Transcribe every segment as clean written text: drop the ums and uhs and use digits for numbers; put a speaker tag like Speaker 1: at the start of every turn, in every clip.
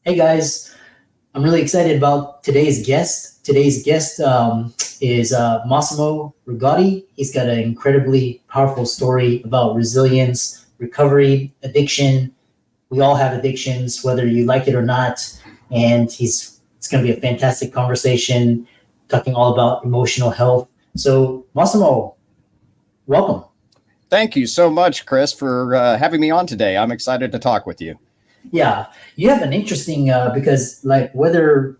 Speaker 1: Hey guys, I'm really excited about today's guest. Today's guest is Massimo Rigotti. He's got an incredibly powerful story about resilience, recovery, addiction. We all have addictions, whether you like it or not. And it's going to be a fantastic conversation talking all about emotional health. So, Massimo, welcome.
Speaker 2: Thank you so much, Chris, for having me on today. I'm excited to talk with you.
Speaker 1: Yeah, you have an interesting because like whether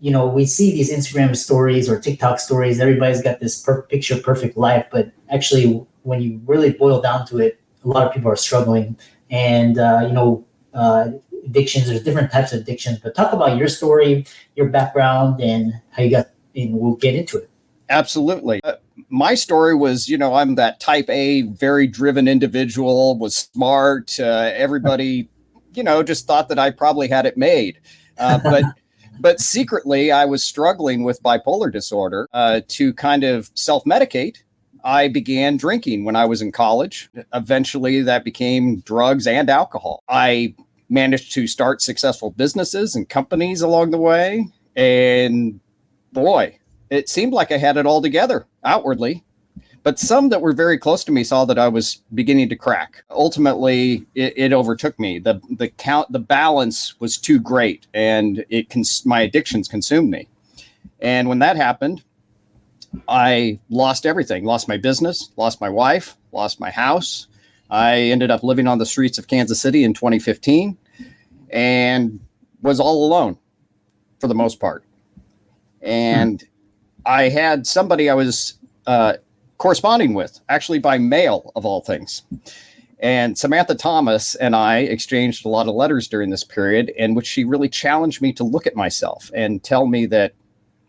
Speaker 1: we see these Instagram stories or TikTok stories, everybody's got this picture perfect life, but actually when you really boil down to it, a lot of people are struggling. And addictions, there's different types of addictions, but talk about your story, your background, and how you got, and we'll get into it.
Speaker 2: Absolutely. My story was, I'm that type A, very driven individual, was smart. Everybody, just thought that I probably had it made. But secretly, I was struggling with bipolar disorder. To kind of self-medicate, I began drinking when I was in college. Eventually, that became drugs and alcohol. I managed to start successful businesses and companies along the way. And boy, it seemed like I had it all together outwardly. But some that were very close to me saw that I was beginning to crack. Ultimately, it overtook me. The balance was too great, and my addictions consumed me. And when that happened, I lost everything. Lost my business, lost my wife, lost my house. I ended up living on the streets of Kansas City in 2015 and was all alone for the most part. And I had somebody I was corresponding with, actually by mail of all things. And Samantha Thomas and I exchanged a lot of letters during this period, in which she really challenged me to look at myself and tell me that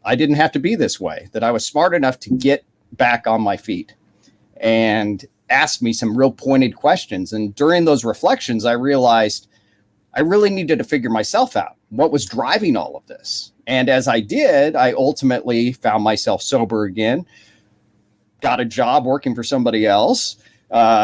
Speaker 2: I didn't have to be this way, that I was smart enough to get back on my feet, and asked me some real pointed questions. And during those reflections, I realized I really needed to figure myself out. What was driving all of this? And as I did, I ultimately found myself sober again, got a job working for somebody else,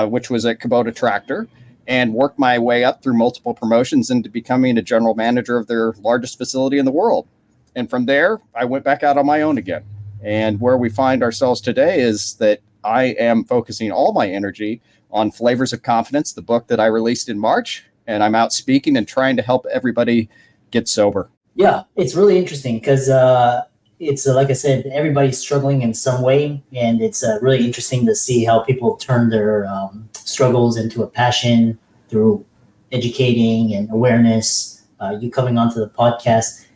Speaker 2: which was at Kubota Tractor, and worked my way up through multiple promotions into becoming a general manager of their largest facility in the world. And from there, I went back out on my own again. And where we find ourselves today is that I am focusing all my energy on Flavors of Confidence, the book that I released in March, and I'm out speaking and trying to help everybody get sober.
Speaker 1: Yeah, it's really interesting because it's like I said, everybody's struggling in some way, and it's really interesting to see how people turn their struggles into a passion through educating and awareness. You coming onto the podcast,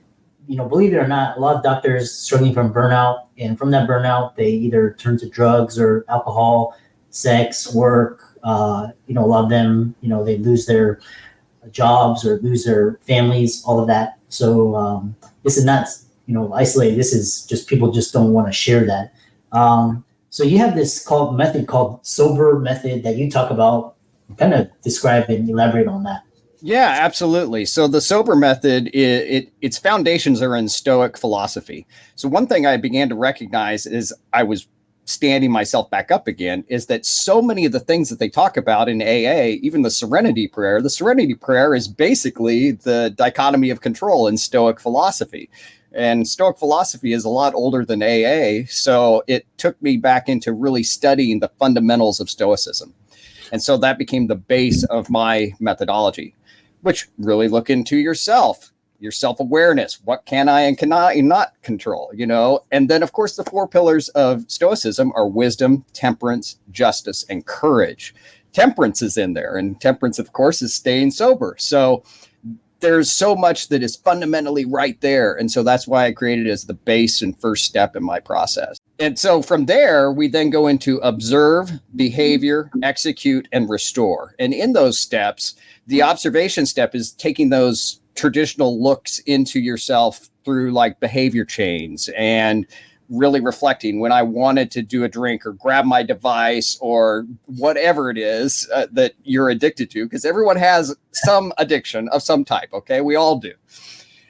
Speaker 1: believe it or not, a lot of doctors struggling from burnout, and from that burnout, they either turn to drugs or alcohol, sex, work. A lot of them, they lose their jobs or lose their families, all of that. So this is not isolated. This is just people just don't want to share that. So you have this method called S.O.B.E.R method that you talk about. Kind of describe and elaborate on that.
Speaker 2: Yeah, absolutely. So the S.O.B.E.R method, its foundations are in Stoic philosophy. So one thing I began to recognize is I was standing myself back up again, is that so many of the things that they talk about in AA, even the Serenity Prayer is basically the dichotomy of control in Stoic philosophy. And Stoic philosophy is a lot older than AA. So it took me back into really studying the fundamentals of Stoicism. And so that became the base of my methodology, which really look into yourself, your self-awareness. What can I and cannot not control, And then, of course, the four pillars of Stoicism are wisdom, temperance, justice, and courage. Temperance is in there. And temperance, of course, is staying sober. So there's so much that is fundamentally right there. And so that's why I created it as the base and first step in my process. And so from there, we then go into observe, behavior, execute, and restore. And in those steps, the observation step is taking those traditional looks into yourself through like behavior chains and really reflecting when I wanted to do a drink or grab my device or whatever it is that you're addicted to, because everyone has some addiction of some type. Okay. We all do.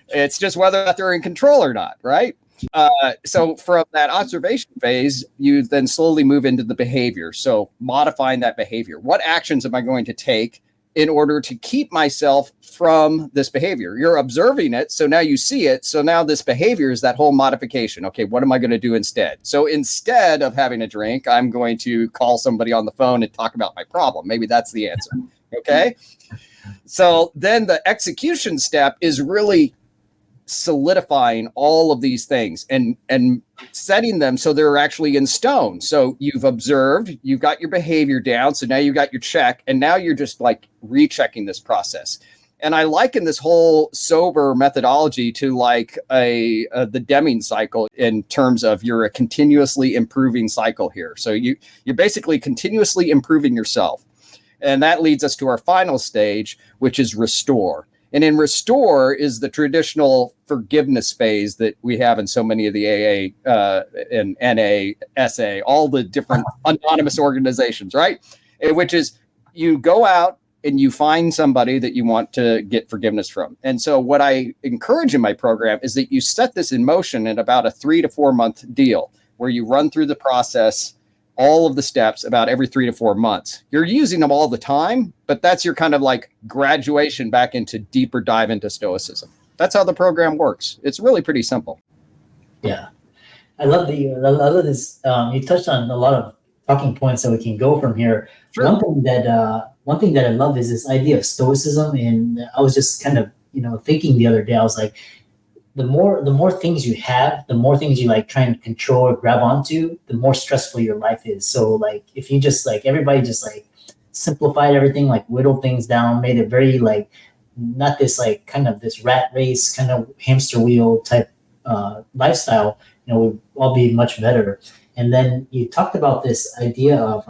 Speaker 2: It's just whether or not they're in control or not. Right. So from that observation phase, you then slowly move into the behavior. So modifying that behavior. What actions am I going to take in order to keep myself from this behavior. You're observing it, so now you see it. So now this behavior is that whole modification. Okay, what am I going to do instead? So instead of having a drink, I'm going to call somebody on the phone and talk about my problem. Maybe that's the answer. Okay. So then the execution step is really solidifying all of these things and setting them so they're actually in stone. So you've observed, you've got your behavior down. So now you've got your check, and now you're just like rechecking this process. And I liken this whole S.O.B.E.R methodology to like the Deming cycle in terms of you're a continuously improving cycle here. So you're basically continuously improving yourself. And that leads us to our final stage, which is restore. And in restore is the traditional forgiveness phase that we have in so many of the AA and NA, SA, all the different anonymous organizations, right? Which is you go out and you find somebody that you want to get forgiveness from. And so what I encourage in my program is that you set this in motion in about a 3 to 4 month deal where you run through the process, all of the steps about every 3 to 4 months. You're using them all the time, but that's your kind of like graduation back into deeper dive into Stoicism. That's how the program works. It's really pretty simple.
Speaker 1: Yeah. I love this. You touched on a lot of talking points that we can go from here.
Speaker 2: Sure.
Speaker 1: One thing that I love is this idea of Stoicism. And I was just kind of, thinking the other day, I was like, the more things you have, the more things you like try and control or grab onto, the more stressful your life is. So like, if you just like, everybody just like simplified everything, like whittled things down, made it very like, not this like kind of this rat race, kind of hamster wheel type lifestyle, would all be much better. And then you talked about this idea of,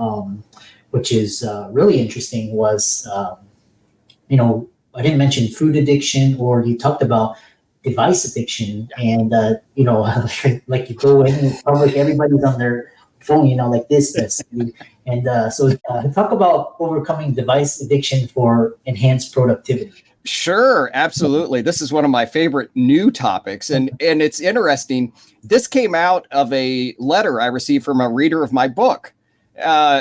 Speaker 1: which is really interesting was, I didn't mention food addiction, or you talked about device addiction, and like you go in public, everybody's on their phone, like this, and so talk about overcoming device addiction for enhanced productivity.
Speaker 2: Sure, absolutely. This is one of my favorite new topics, and it's interesting. This came out of a letter I received from a reader of my book,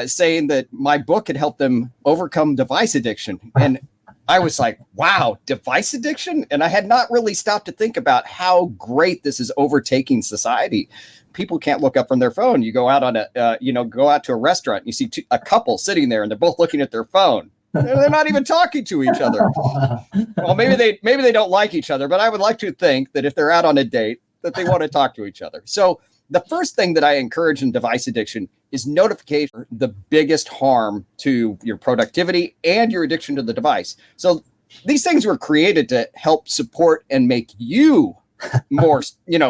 Speaker 2: saying that my book had helped them overcome device addiction, and I was like, wow, device addiction? And I had not really stopped to think about how great this is overtaking society. People can't look up from their phone. You go out on go out to a restaurant, and you see a couple sitting there and they're both looking at their phone. They're not even talking to each other. Well, maybe they don't like each other, but I would like to think that if they're out on a date, that they want to talk to each other. So the first thing that I encourage in device addiction is notification, the biggest harm to your productivity and your addiction to the device. So these things were created to help support and make you more,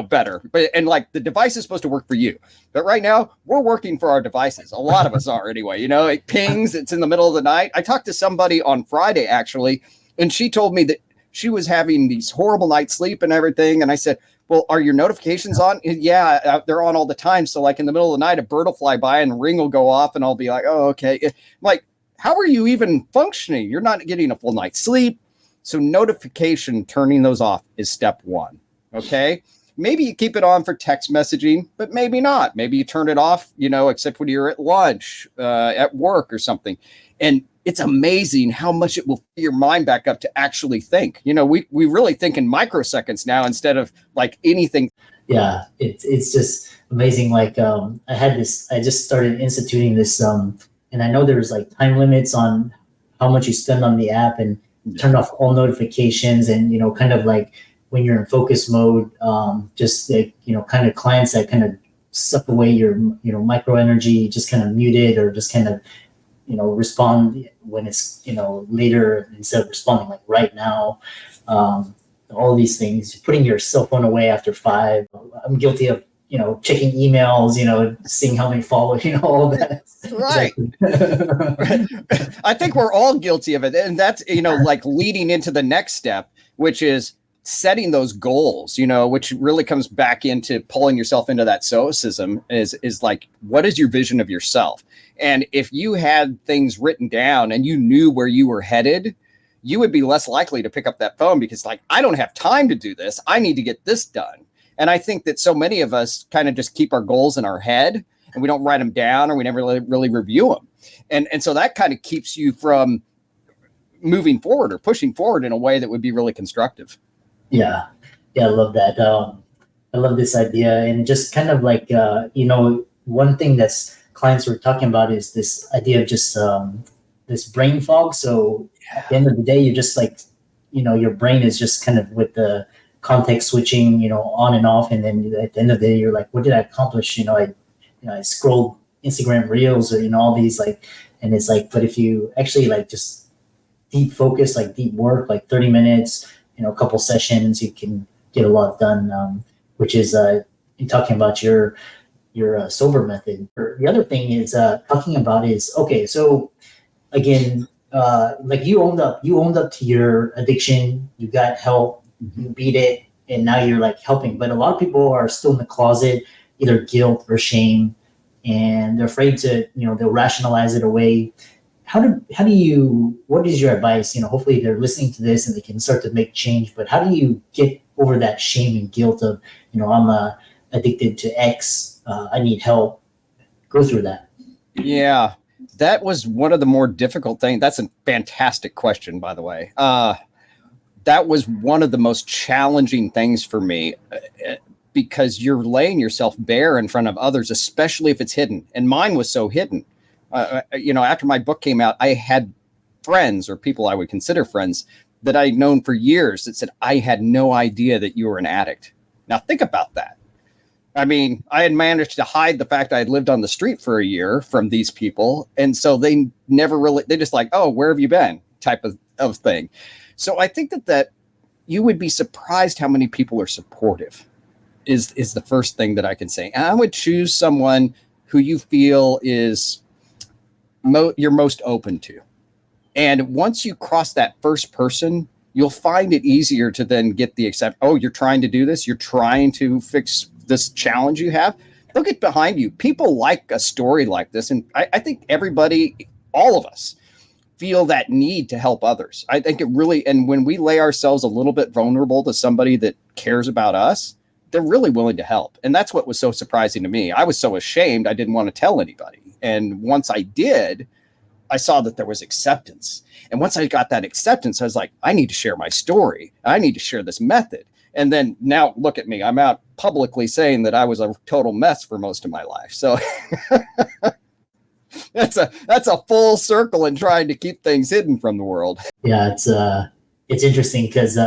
Speaker 2: better. And like the device is supposed to work for you. But right now we're working for our devices. A lot of us are anyway, it pings, it's in the middle of the night. I talked to somebody on Friday actually, and she told me that she was having these horrible night's sleep and everything. And I said, well, are your notifications on? Yeah, they're on all the time. So like in the middle of the night, a bird will fly by and a ring will go off and I'll be like, oh, okay. Like, how are you even functioning? You're not getting a full night's sleep. So notification, turning those off is step one. Okay. Maybe you keep it on for text messaging, but maybe not. Maybe you turn it off, except when you're at lunch, at work or something. And it's amazing how much it will fill your mind back up to actually think. We really think in microseconds now instead of like anything.
Speaker 1: Yeah, it's just amazing. Like I just started instituting this, and I know there's like time limits on how much you spend on the app, and turn off all notifications, and kind of like when you're in focus mode, just like kind of clients that kind of suck away your micro energy, just kind of mute it, or just kind of respond when it's, later instead of responding like right now. All these things, putting your cell phone away after 5. I'm guilty of, checking emails, seeing how many follow, all of that.
Speaker 2: Right. I think we're all guilty of it. And that's, like leading into the next step, which is setting those goals, which really comes back into pulling yourself into that stoicism is like, what is your vision of yourself? And if you had things written down and you knew where you were headed, you would be less likely to pick up that phone because like, I don't have time to do this. I need to get this done. And I think that so many of us kind of just keep our goals in our head and we don't write them down, or we never really review them. And so that kind of keeps you from moving forward or pushing forward in a way that would be really constructive.
Speaker 1: Yeah. Yeah. I love that. I love this idea. And just kind of like, one thing that's clients were talking about is this idea of just this brain fog. So at the end of the day, you just like, your brain is just kind of with the context switching, on and off. And then at the end of the day, you're like, what did I accomplish? I scrolled Instagram reels or, all these like, and it's like, but if you actually like just deep focus, like deep work, like 30 minutes, a couple sessions, you can get a lot done, which is in talking about your S.O.B.E.R method. The other thing is talking about is, okay, so again, like you owned up to your addiction, you got help, you beat it, and now you're like helping. But a lot of people are still in the closet, either guilt or shame, and they're afraid to, they'll rationalize it away. How do you, what is your advice? Hopefully they're listening to this and they can start to make change, but how do you get over that shame and guilt of, I'm addicted to X, I need help, go through that?
Speaker 2: Yeah, that was one of the more difficult things. That's a fantastic question, by the way. That was one of the most challenging things for me because you're laying yourself bare in front of others, especially if it's hidden. And mine was so hidden. After my book came out, I had friends or people I would consider friends that I'd known for years that said, I had no idea that you were an addict. Now think about that. I mean, I had managed to hide the fact I had lived on the street for a year from these people. And so they never really, they just like, oh, where have you been type of thing. So I think that you would be surprised how many people are supportive is the first thing that I can say. And I would choose someone who you feel is you're most open to. And once you cross that first person, you'll find it easier to then get the accept. Oh, you're trying to do this. You're trying to fix this challenge you have. They'll get behind you. People like a story like this. And I think everybody, all of us, feel that need to help others. I think it really, and when we lay ourselves a little bit vulnerable to somebody that cares about us, they're really willing to help. And that's what was so surprising to me. I was so ashamed I didn't want to tell anybody. And once I did, I saw that there was acceptance. And once I got that acceptance, I was like, I need to share my story. I need to share this method. And then now look at me. I'm out publicly saying that I was a total mess for most of my life. So that's a full circle in trying to keep things hidden from the world.
Speaker 1: Yeah, it's interesting because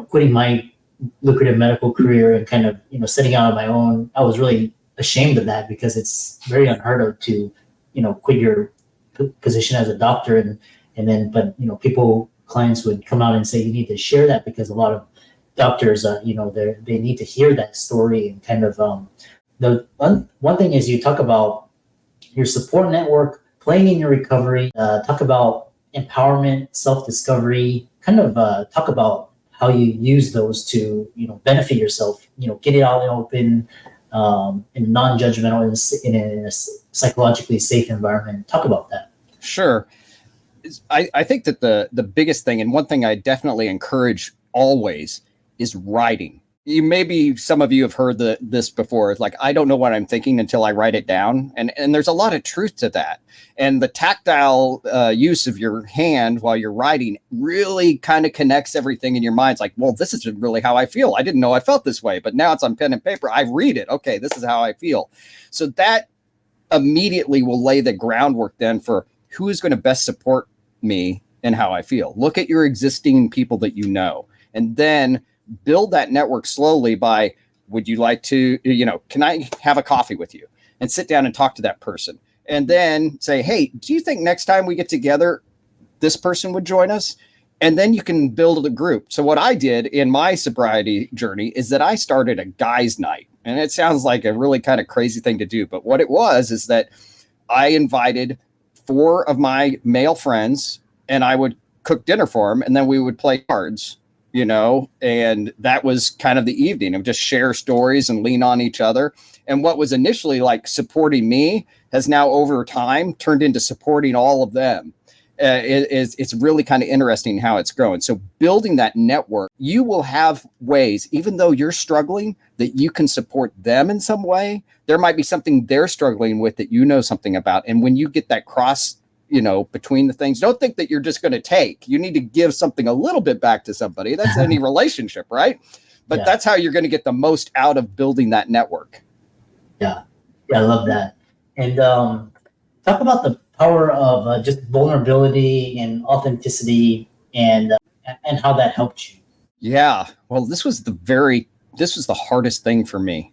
Speaker 1: quitting my lucrative medical career and kind of setting out on my own, I was really ashamed of that because it's very unheard of to quit your position as a doctor and then clients would come out and say you need to share that because a lot of doctors they need to hear that story and kind of the one thing is you talk about your support network, playing in your recovery, talk about empowerment, self-discovery, kind of talk about how you use those to benefit yourself, get it out in open, in non-judgmental, in a psychologically safe environment. Talk about that.
Speaker 2: Sure. I think that the biggest thing, and one thing I definitely encourage always, is writing. Maybe some of you have heard this before. It's like, I don't know what I'm thinking until I write it down. And there's a lot of truth to that. And the tactile use of your hand while you're writing really kind of connects everything in your mind. It's like, well, this is really how I feel. I didn't know I felt this way, but now it's on pen and paper. I read it. Okay, this is how I feel. So that immediately will lay the groundwork then for who is going to best support me and how I feel. Look at your existing people that you know, and then build that network slowly by, would you like to, can I have a coffee with you, and sit down and talk to that person, and then say, hey, do you think next time we get together, this person would join us? And then you can build a group. So what I did in my sobriety journey is that I started a guys' night. And it sounds like a really kind of crazy thing to do. But what it was is that I invited 4 of my male friends and I would cook dinner for them. And then we would play cards, and that was kind of the evening of just share stories and lean on each other. And what was initially like supporting me has now over time turned into supporting all of them. It's really kind of interesting how it's growing. So building that network, you will have ways, even though you're struggling, that you can support them in some way. There might be something they're struggling with that you know something about. And when you get that cross between the things. Don't think that you're just going to take. You need to give something a little bit back to somebody. That's any relationship, right? But that's how you're going to get the most out of building that network.
Speaker 1: Yeah, I love that. And talk about the power of just vulnerability and authenticity, and how that helped you.
Speaker 2: Yeah, well, this was the hardest thing for me.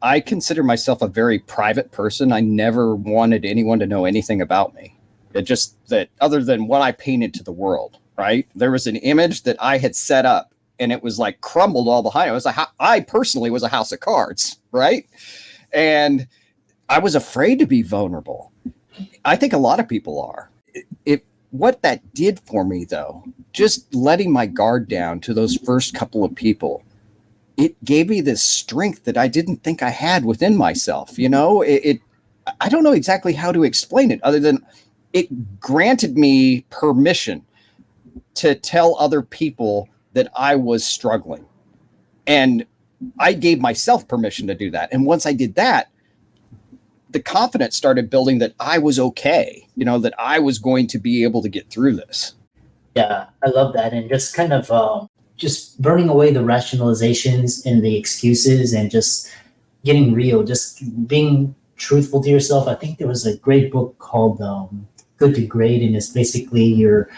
Speaker 2: I consider myself a very private person. I never wanted anyone to know anything about me. It just that other than what I painted to the world, right? There was an image that I had set up and it was like crumbled all behind. I personally was a house of cards, right? And I was afraid to be vulnerable. I think a lot of people are. What that did for me, though, just letting my guard down to those first couple of people, it gave me this strength that I didn't think I had within myself. I don't know exactly how to explain it other than it granted me permission to tell other people that I was struggling. And I gave myself permission to do that. And once I did that, the confidence started building that I was okay, that I was going to be able to get through this.
Speaker 1: Yeah, I love that. And just kind of just burning away the rationalizations and the excuses and just getting real, just being truthful to yourself. I think there was a great book called Good to Great, and it's basically you're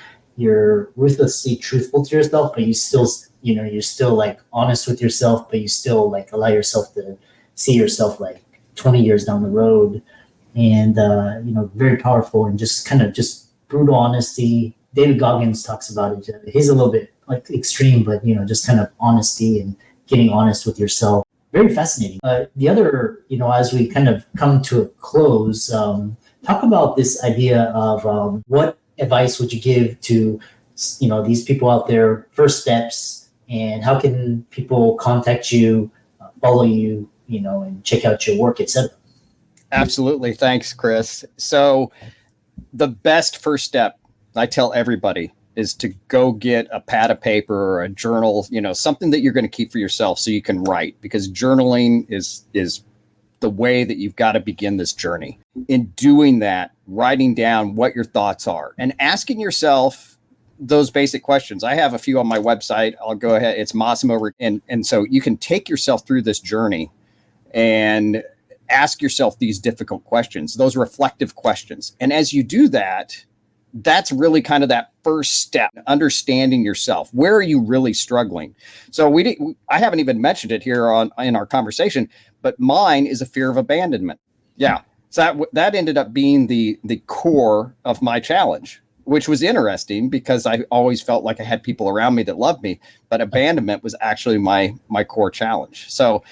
Speaker 1: ruthlessly truthful to yourself, but you still, you're still like honest with yourself, but you still like allow yourself to see yourself like 20 years down the road. And very powerful, and just kind of just brutal honesty. David Goggins talks about it. He's a little bit like extreme, but just kind of honesty and getting honest with yourself. Very fascinating. The other, as we kind of come to a close, talk about this idea of what advice would you give to these people out there, first steps, and how can people contact you, follow you, and check out your work, etc.
Speaker 2: Absolutely. Thanks, Chris. So the best first step I tell everybody is to go get a pad of paper or a journal, something that you're going to keep for yourself so you can write, because journaling is the way that you've got to begin this journey. In doing that, writing down what your thoughts are and asking yourself those basic questions. I have a few on my website. I'll go ahead. It's Massimo. And so you can take yourself through this journey and ask yourself these difficult questions, those reflective questions. And as you do that, that's really kind of that first step, understanding yourself. Where are you really struggling? So I haven't even mentioned it here in our conversation, but mine is a fear of abandonment. Yeah. So that ended up being the core of my challenge, which was interesting because I always felt like I had people around me that loved me, but abandonment was actually my core challenge. So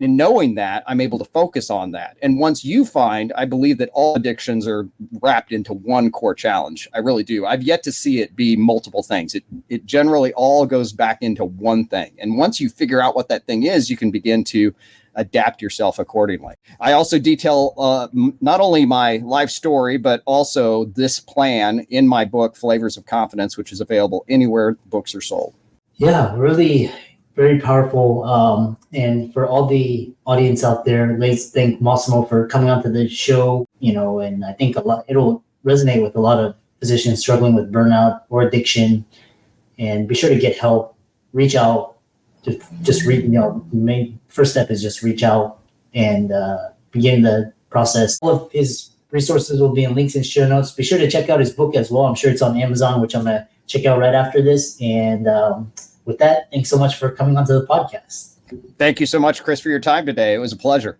Speaker 2: in knowing that, I'm able to focus on that. And once you find, I believe that all addictions are wrapped into one core challenge. I really do. I've yet to see it be multiple things. It generally all goes back into one thing. And once you figure out what that thing is, you can begin to adapt yourself accordingly. I also detail not only my life story, but also this plan in my book, Flavors of Confidence, which is available anywhere books are sold.
Speaker 1: Yeah, really very powerful. And for all the audience out there, let's thank Massimo for coming onto the show, and I think it'll resonate with a lot of physicians struggling with burnout or addiction. And be sure to get help, reach out. Just read, main first step is just reach out and begin the process. All of his resources will be in links in show notes. Be sure to check out his book as well. I'm sure it's on Amazon, which I'm going to check out right after this. And with that, thanks so much for coming onto the podcast.
Speaker 2: Thank you so much, Chris, for your time today. It was a pleasure.